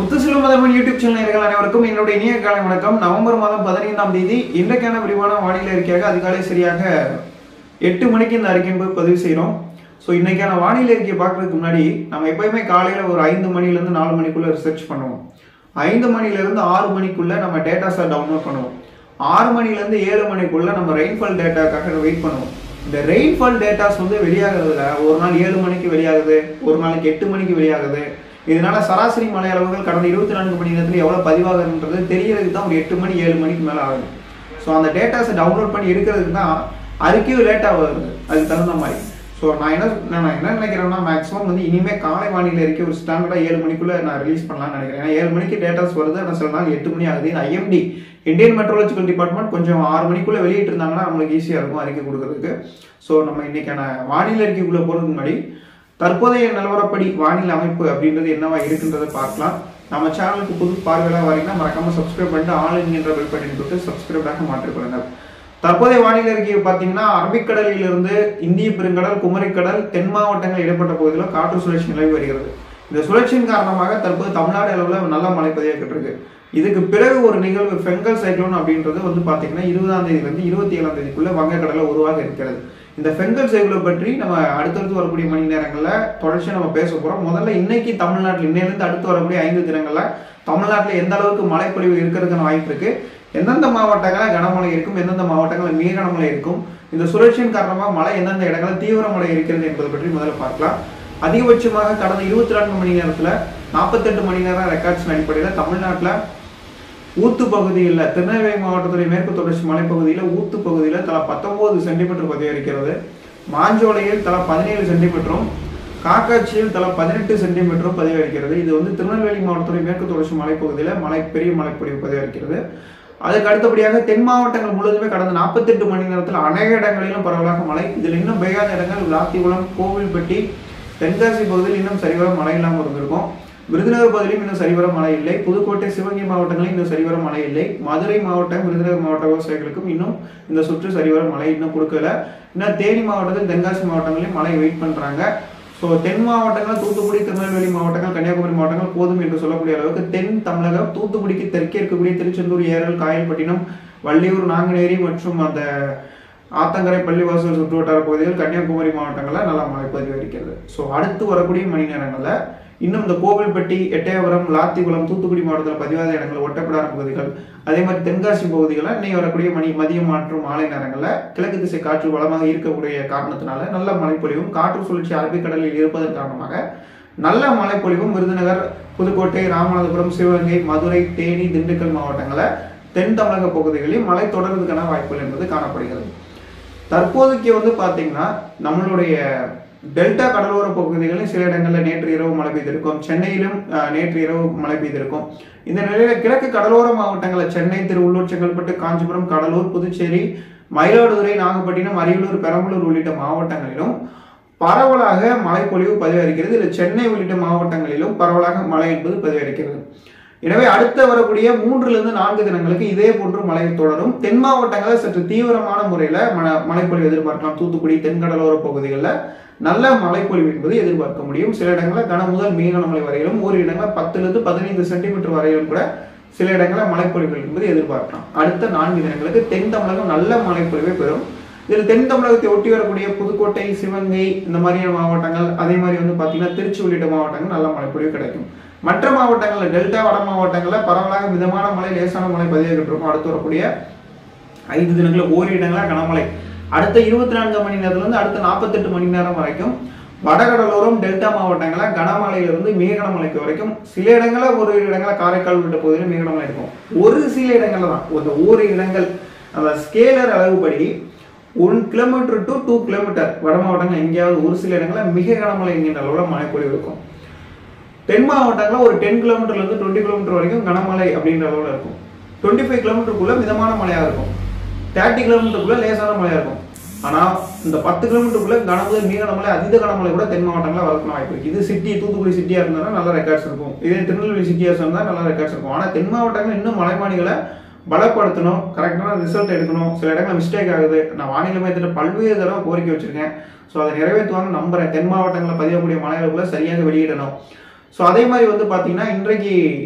முத்துசிலம்பதமன் YouTube channel நேயர்கள் அனைவருக்கும் என்னுடைய இனிய காலை வணக்கம். நவம்பர் மாதம் 15ஆம் தேதி இன்றைக்கான விரிவான வானிலை அறிக்கையாக அதிகாலை சரியாக 8 மணிக்கு இந்த அறிக்கையை பதிவு செய்கிறோம். ஸோ இன்னைக்கான வானிலை அறிக்கையை பார்க்கறதுக்கு முன்னாடி நம்ம எப்பயுமே காலையில் ஒரு 5 மணிலேருந்து 4 மணிக்குள்ள ரிசர்ச் பண்ணுவோம். 5 மணிலேருந்து 6 மணிக்குள்ள நம்ம டேட்டாஸை டவுன்லோட் பண்ணுவோம். 6 மணிலேருந்து 7 மணிக்குள்ள நம்ம ரெயின்ஃபால் டேட்டாக்காக வெயிட் பண்ணுவோம். இந்த ரெயின்ஃபால் டேட்டாஸ் வெளியாகிறதுல ஒரு நாள் 7 மணிக்கு வெளியாகுது, ஒரு நாளைக்கு 8 மணிக்கு வெளியாகுது. இதனால சராசரி மழை அளவுகள் கடந்த 24 மணி நேரத்தில் எவ்வளோ பதிவாகுன்றது தெரியறதுக்கு தான் ஒரு 8 மணி 7 மணிக்கு மேலே ஆகுது. ஸோ அந்த டேட்டாஸை டவுன்லோட் பண்ணி எடுக்கிறதுக்கு தான் அறிக்கையும் லேட்டாக வருது. அதுக்கு தகுந்த மாதிரி ஸோ நான் என்ன நினைக்கிறேன்னா மேக்ஸிமம் இனிமேல் காலை வானிலை அறிக்கை ஒரு ஸ்டாண்டர்டாக 7 மணிக்குள்ளே நான் ரிலீஸ் பண்ணலாம்னு நினைக்கிறேன். ஏன்னா 7 மணிக்கு டேட்டாஸ் வருது, ஆனால் சில நாள் 8 மணி ஆகுது. ஐஎம்டி இந்தியன் மெட்ரோலஜிக்கல் டிபார்ட்மெண்ட் கொஞ்சம் 6 மணிக்குள்ளே வெளியிட்டு இருந்தாங்கன்னா நம்மளுக்கு ஈஸியாக இருக்கும் அறிக்கை கொடுக்கறதுக்கு. ஸோ நம்ம இன்னைக்கான வானிலை அறிக்கைக்குள்ளே போகிறதுக்கு முன்னாடி தற்போதைய நிலவரப்படி வானிலை அமைப்பு அப்படின்றது என்னவா இருக்குன்றதை பார்க்கலாம். நம்ம சேனலுக்கு புது பார்வையாக வரீங்கன்னா மறக்காம சப்ஸ்கிரைப் பண்ணிட்டு ஆல் என்கின்ற பெல் பட்டன் தொட்டு சப்ஸ்கிரைபாக மாற்றிக்கொள்ளுங்கள். தற்போதைய வானிலை அறிக்கையை பார்த்தீங்கன்னா அரபிக்கடலிலிருந்து இந்திய பெருங்கடல், குமரிக்கடல், தென் மாவட்டங்கள் இடைப்பட்ட பகுதியில் காற்று சுழற்சி நிலவி வருகிறது. இந்த சுழற்சியின் காரணமாக தற்போது தமிழ்நாடு அளவில் நல்ல மழை பதிவாகிட்டு இருக்கு. இதுக்கு பிறகு ஒரு நிகழ்வு ஃபெங்கல் சைக்ளோன் அப்படின்றது பார்த்தீங்கன்னா 20ஆம் தேதியிலிருந்து 27ஆம் தேதிக்குள்ள வங்கக்கடலில் உருவாக இருக்கிறது. இந்த ஃபெங்கல் சைக்ளோன் பற்றி நம்ம அடுத்தடுத்து வரக்கூடிய மணி நேரங்களில் தொடர்ச்சியாக நம்ம பேச போகிறோம். முதல்ல இன்னைக்கு தமிழ்நாட்டில் இன்னையிலிருந்து அடுத்து வரக்கூடிய 5 தினங்களில் தமிழ்நாட்டில் எந்த அளவுக்கு மழைப்பொழிவு இருக்கிறதுக்கான வாய்ப்பு இருக்கு, எந்தெந்த மாவட்டங்களில் கனமழை இருக்கும், எந்தெந்த மாவட்டங்களில் மிக கனமழை இருக்கும், இந்த சுழற்சியின் காரணமாக மழை எந்தெந்த இடங்களில் தீவிர மழை இருக்கிறது என்பதை பற்றி முதல்ல பார்க்கலாம். அதிகபட்சமாக கடந்த 24 மணி நேரத்தில் 48 மணி நேரம் ரெக்கார்ட்ஸ் அடிப்படையில் தமிழ்நாட்டில் ஊத்து பகுதியில் திருநெல்வேலி மாவட்டத்துடைய மேற்கு தொடர்ச்சி மலைப்பகுதியில் ஊத்து பகுதியில் தலா 19 சென்டிமீட்டர் பதிவாகிறது. மாஞ்சோலையில் தலா 17 சென்டிமீட்டரும், காக்காட்சியில் தலா 18 சென்டிமீட்டரும் பதிவாகிறது. இது திருநெல்வேலி மாவட்டத்துடைய மேற்கு தொடர்ச்சி மலைப்பகுதியில் பெரிய மழைப்பொழிவு பதிவாகிறது. அதுக்கு அடுத்தபடியாக தென் மாவட்டங்கள் முழுவதுமே கடந்த 48 மணி நேரத்தில் அநேக இடங்களிலும் பரவலாக மழை. இதில் இன்னும் பெய்யாத இடங்கள் விளாத்திகுளம், கோவில்பட்டி, தென்காசி பகுதியில் இன்னும் சரிவர மழை இல்லாமல் இருந்திருக்கும். விருதுநகர் பகுதியிலும் இன்னும் சரிவர மழை இல்லை. புதுக்கோட்டை, சிவகங்கை மாவட்டங்களில் இன்னும் சரிவர மழை இல்லை. மதுரை மாவட்டம், விருதுநகர் மாவட்ட விவசாயிகளுக்கும் இன்னும் இந்த சுற்று சரிவர மழை இன்னும் கொடுக்கல. இன்னும் தேனி மாவட்டத்தில், தென்காசி மாவட்டங்களிலும் மழை வெயிட் பண்றாங்க. ஸோ தென் மாவட்டங்கள் தூத்துக்குடி, திருநெல்வேலி மாவட்டங்கள், கன்னியாகுமரி மாவட்டங்கள் போதும் என்று சொல்லக்கூடிய அளவுக்கு தென் தமிழகம் தூத்துக்குடிக்கு தெற்கே இருக்கக்கூடிய திருச்செந்தூர், ஏரல், காயல்பட்டினம், வள்ளியூர், நாங்குநேரி மற்றும் அந்த ஆத்தங்கரை, பள்ளிவாசல் சுற்றுவட்டார பகுதிகள், கன்னியாகுமரி மாவட்டங்களில் நல்லா மழை பதிவாகிறது. ஸோ அடுத்து வரக்கூடிய மணி நேரங்களில் இன்னும் இந்த கோவில்பட்டி, எட்டயபுரம், லாத்திகுளம், தூத்துக்குடி மாவட்டத்தில் பதிவாத இடங்கள், ஒட்டப்பிடாரம் பகுதிகள், அதே மாதிரி தென்காசி பகுதிகளில் இன்னைக்கு வரக்கூடிய மதியம் மற்றும் மாலை நேரங்களில் கிழக்கு திசை காற்று வளமாக இருக்கக்கூடிய காரணத்தினால நல்ல மழைப்பொழிவும், காற்று சுழற்சி அரபிக்கடலில் இருப்பதன் காரணமாக நல்ல மழைப்பொழிவும் விருதுநகர், புதுக்கோட்டை, ராமநாதபுரம், சிவகங்கை, மதுரை, தேனி, திண்டுக்கல் மாவட்டங்களில் தென் தமிழக பகுதிகளில் மழை தொடர்வதற்கான வாய்ப்புகள் என்பது காணப்படுகிறது. தற்போதைக்கு பார்த்தீங்கன்னா நம்மளுடைய டெல்டா கடலோர பகுதிகளில் சில இடங்களில் நேற்று இரவு மழை பெய்திருக்கும். சென்னையிலும் நேற்று இரவு மழை பெய்திருக்கும். இந்த நிலையில கிழக்கு கடலோர மாவட்டங்களில் சென்னை, திருவள்ளூர், செங்கல்பட்டு, காஞ்சிபுரம், கடலூர், புதுச்சேரி, மயிலாடுதுறை, நாகப்பட்டினம், அரியலூர், பெரம்பலூர் உள்ளிட்ட மாவட்டங்களிலும் பரவலாக மழைப்பொழிவு பதிவாகிறது. இதில் சென்னை உள்ளிட்ட மாவட்டங்களிலும் பரவலாக மழை என்பது பதிவாகிறது. எனவே அடுத்த வரக்கூடிய 3லிருந்து 4 தினங்களுக்கு இதே போன்று மழை தொடரும். தென் மாவட்டங்களில் சற்று தீவிரமான முறையில் மழைப்பொழிவு எதிர்பார்க்கலாம். தூத்துக்குடி, தென்கடலோர பகுதிகளில் நல்ல மழைப்பொழிவு என்பது எதிர்பார்க்க முடியும். சில இடங்களில் கன முதல் மிக கனமழை வரையிலும், ஒரு இடங்களில் 10லிருந்து 15 சென்டிமீட்டர் வரையிலும் கூட சில இடங்களில் மழைப்பொழிவு என்பது எதிர்பார்க்கலாம். அடுத்த 4 தினங்களுக்கு தென் தமிழகம் நல்ல மழைப்பொழிவை பெறும். இதில் தென் தமிழகத்தை ஒட்டி வரக்கூடிய புதுக்கோட்டை, சிவகங்கை இந்த மாதிரியான மாவட்டங்கள், அதே மாதிரி பார்த்தீங்கன்னா திருச்சி உள்ளிட்ட மாவட்டங்கள் நல்ல மழைப்பொழிவு கிடைக்கும். மற்ற மாவட்டங்களில் டெல்டா வட மாவட்டங்களில் பரவலாக மிதமான மழை, லேசான மழை பதிவாகிட்டு இருக்கும். அடுத்து வரக்கூடிய 5 தினங்களில் ஓரிரு இடங்களில் கனமழை. அடுத்த 24 மணி நேரத்திலிருந்து அடுத்த 48 மணி நேரம் வரைக்கும் வடகடலோரம், டெல்டா மாவட்டங்களில் கனமழையிலிருந்து மிக கனமழைக்கு வரைக்கும், சில இடங்களில் ஒரு இடங்களில் காரைக்கால் உள்ளிட்ட பகுதியில் மிக கனமழை இருக்கும். ஒரு சில இடங்கள்ல தான் ஒரு இடங்கள் அந்த ஸ்கேலர் அளவுபடி 1 கிலோமீட்டர் டு 2 கிலோமீட்டர் வட மாவட்டங்கள் எங்கேயாவது ஒரு சில இடங்களில் மிக கனமழை என்கின்ற அளவில் மழைப்பொழிவு இருக்கும். தென் மாவட்டங்களில் ஒரு 10 கிலோமீட்டர்லேருந்து 20 கிலோமீட்டர் வரைக்கும் கனமழை அப்படின்ற அளவில் இருக்கும். 25 கிலோமீட்டருக்குள்ள மிதமான மழையாக இருக்கும். 30 கிலோமீட்டருக்குள்ள லேசான மழையாக இருக்கும். ஆனால் இந்த 10 கிலோமீட்டருக்குள்ள கனமுதல் மிக கனமழை, அதீத கனமழை கூட தென் மாவட்டங்களில் வரக்கூடிய வாய்ப்பு இருக்கு. இது சிட்டி, தூத்துக்குடி சிட்டியா இருந்தாலும் நல்ல ரெக்கார்ட்ஸ் இருக்கும். இதே திருநெல்வேலி சிட்டியா இருந்தால் நல்ல ரெக்கார்ட்ஸ் இருக்கும். ஆனால் தென் மாவட்டங்கள் இன்னும் மழைமானிகளை பலப்படுத்தணும், கரெக்டான ரிசல்ட் எடுக்கணும். சில இடங்கள் மிஸ்டேக் ஆகுது. நான் வானிலை மையத்தில் பல்வேறு தடவை கோரிக்கை வச்சிருக்கேன். ஸோ அதை நிறைவேற்றுவாங்க நம்புறேன். தென் மாவட்டங்களில் பதியக்கூடிய மழை அளவுகளை சரியாக வெளியிடணும். ஸோ அதே மாதிரி வந்து பார்த்தீங்கன்னா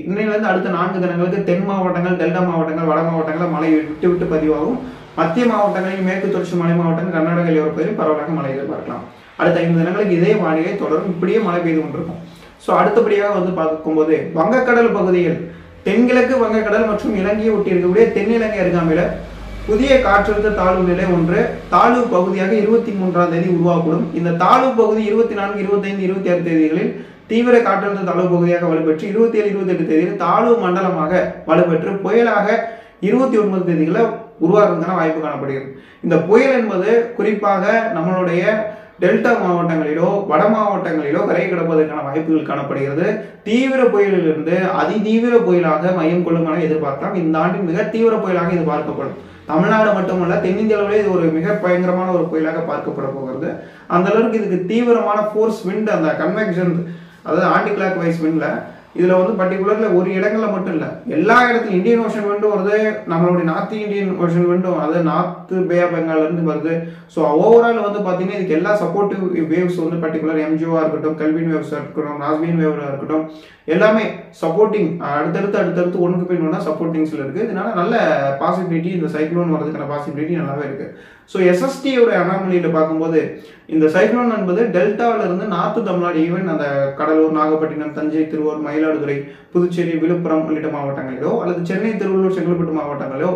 இன்னையிலேருந்து அடுத்த 4 தினங்களுக்கு தென் மாவட்டங்கள், டெல்டா மாவட்டங்கள், வட மாவட்டங்களில் மழை விட்டு விட்டு பதிவாகும். மத்திய மாவட்டங்களில் மேற்கு தொடர்ச்சி மலை மாவட்டங்கள், கர்நாடக எல்லையோர பகுதியில் பரவலாக மழை எதிர்பார்க்கலாம். அடுத்த 5 தினங்களுக்கு இதே வானிலை தொடரும், இப்படியே மழை பெய்து கொண்டிருக்கும். ஸோ அடுத்தபடியாக வந்து பார்க்கும்போது வங்கக்கடல் பகுதிகள், தென்கிழக்கு வங்கக்கடல் மற்றும் இலங்கையை ஒட்டி இருக்கக்கூடிய தென்னிலங்கை அருகாமையில் புதிய காற்றழுத்த தாழ்வு நிலை ஒன்று தாழ்வு பகுதியாக 23ஆம் தேதி உருவாக்கப்படும். இந்த தாழ்வு பகுதி 24, 25, 26 தேதிகளில் தீவிர காற்றழுத்த தாழ்வு பகுதியாக வலுப்பெற்று 27, 28 தேதியில் தாழ்வு மண்டலமாக வலுப்பெற்று புயலாக 29 தேதிகளில் உருவாக்குறதுக்கான வாய்ப்பு காணப்படுகிறது. இந்த புயல் என்பது குறிப்பாக நம்மளுடைய டெல்டா மாவட்டங்களிலோ வட மாவட்டங்களிலோ கரை கிடப்பதற்கான வாய்ப்புகள் காணப்படுகிறது. தீவிர புயலிலிருந்து அதிதீவிர புயலாக மையம் கொள்ளும் என எதிர்பார்க்கலாம். இந்த ஆண்டின் மிக தீவிர புயலாக இது பார்க்கப்படும். தமிழ்நாடு மட்டுமல்ல, தென்னிந்தியாவிலே இது ஒரு மிக பயங்கரமான ஒரு புயலாக பார்க்கப்பட போகிறது. அந்த அளவுக்கு இதுக்கு தீவிரமான ஃபோர்ஸ் விண்ட், அந்த கன்வெக்ஷன், அதாவது ஆன்டி கிளாக் வைஸ் விண்ட்ல இதுல வந்து பர்டிகுலர்ல ஒரு இடங்கள்ல மட்டும் இல்ல, எல்லா இடத்துலையும் இந்தியன் ஓஷன் விண்டும் வருது, நம்மளுடைய நார்த் இந்தியன் ஓஷன் விண்டும், அதாவது நார்த் பே ஆஃப் பெங்கால்ல இருந்து வருது. ஸோ ஓவரால் வந்து பாத்தீங்கன்னா இதுக்கு எல்லா சப்போர்ட்டிவ் வேவ்ஸ் வந்து பர்டிகுலர் எம்ஜிஓவா இருக்கட்டும், கெல்வின் வேவ்ஸா இருக்கட்டும், ராஸ்பின் வேவா இருக்கட்டும், எல்லாமே சப்போர்ட்டிங் அடுத்தடுத்து ஒன்றுக்கு போய் ஒன்றா சப்போர்ட்டிங்ஸ்ல இருக்கு. இதனால நல்ல பாசிபிலிட்டி, இந்த சைக்ளோன் வரதுக்கான பாசிபிலிட்டி நல்லாவே இருக்கு. ஸோ எஸ்எஸ்டியோட அனாமலியில பார்க்கும்போது இந்த சைக்ளோன் என்பது டெல்டாவில இருந்து நார்த் தமிழ்நாடு, ஈவன் அந்த கடலூர், நாகப்பட்டினம், தஞ்சை, திருவாரூர், மயிலாடுதுறை, புதுச்சேரி, விழுப்புரம் உள்ளிட்ட மாவட்டங்களிலோ அல்லது சென்னை, திருவள்ளூர், செங்கல்பட்டு மாவட்டங்களிலோ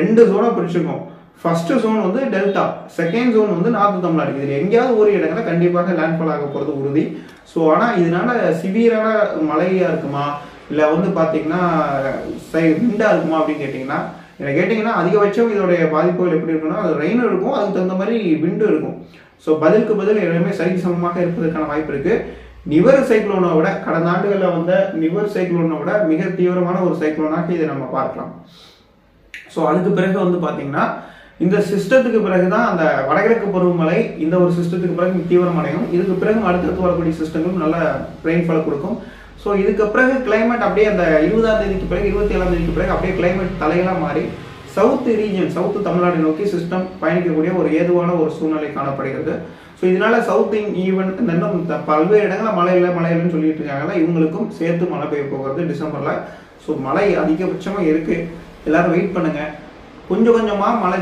2 ஜோனா பிரிச்சிருக்கோம். ஃபர்ஸ்ட் ஜோன் வந்து டெல்டா, செகண்ட் ஜோன் வந்து நார்த் தமிழ்நாடு. இதில் எங்கேயாவது ஒரு இடங்களை கண்டிப்பாக லேண்ட்ஃபால் ஆக போகிறது உறுதி. ஸோ ஆனால் இதனால சிவியரான மழையா இருக்குமா, இல்லை வந்து பார்த்தீங்கன்னா விண்டா இருக்குமா அப்படின்னு கேட்டிங்கன்னா, அதிகபட்சம் இதோடைய பாதிப்புகள் எப்படி இருக்குன்னா, அது ரெயின் இருக்கும், அதுக்கு தகுந்த மாதிரி விண்டு இருக்கும். ஸோ பதிலுக்கு பதில் எல்லாமே சரி சமமாக இருப்பதற்கான வாய்ப்பு இருக்கு. நிவர் சைக்ளோனை விட, கடந்த ஆண்டுகளில் வந்த நிவர் சைக்ளோனை விட மிக தீவிரமான ஒரு சைக்ளோனாக இதை நம்ம பார்க்கலாம். ஸோ அதுக்கு பிறகு வந்து பார்த்தீங்கன்னா இந்த சிஸ்டத்துக்கு பிறகுதான் அந்த வடகிழக்கு பருவமழை இந்த ஒரு சிஸ்டத்துக்கு பிறகு தீவிரமடையும். இதுக்கு பிறகு அடுத்தடுத்து வரக்கூடிய சிஸ்டங்களும் நல்ல ரெயின்ஃபால் கொடுக்கும். ஸோ இதுக்கு பிறகு கிளைமேட் அப்படியே அந்த 20ஆம் தேதிக்கு பிறகு 27ஆம் தேதிக்கு பிறகு அப்படியே கிளைமேட் தலையெல்லாம் மாறி சவுத் ரீஜன், சவுத் தமிழ்நாடு நோக்கி சிஸ்டம் பயணிக்கக்கூடிய ஒரு ஏதுவான ஒரு சூழ்நிலை காணப்படுகிறது. ஸோ இதனால சவுத் ஈவன் இன்னும் பல்வேறு இடங்களில் மழை இல்லைன்னு சொல்லிட்டு இருக்காங்கல்ல, இவங்களுக்கும் சேர்த்து மழை பெய்ய போகிறது டிசம்பர்ல. ஸோ மழை அதிகபட்சமாக இருக்கு, எல்லாரும் வெயிட் பண்ணுங்க. கொஞ்சம் கொஞ்சமாக மழை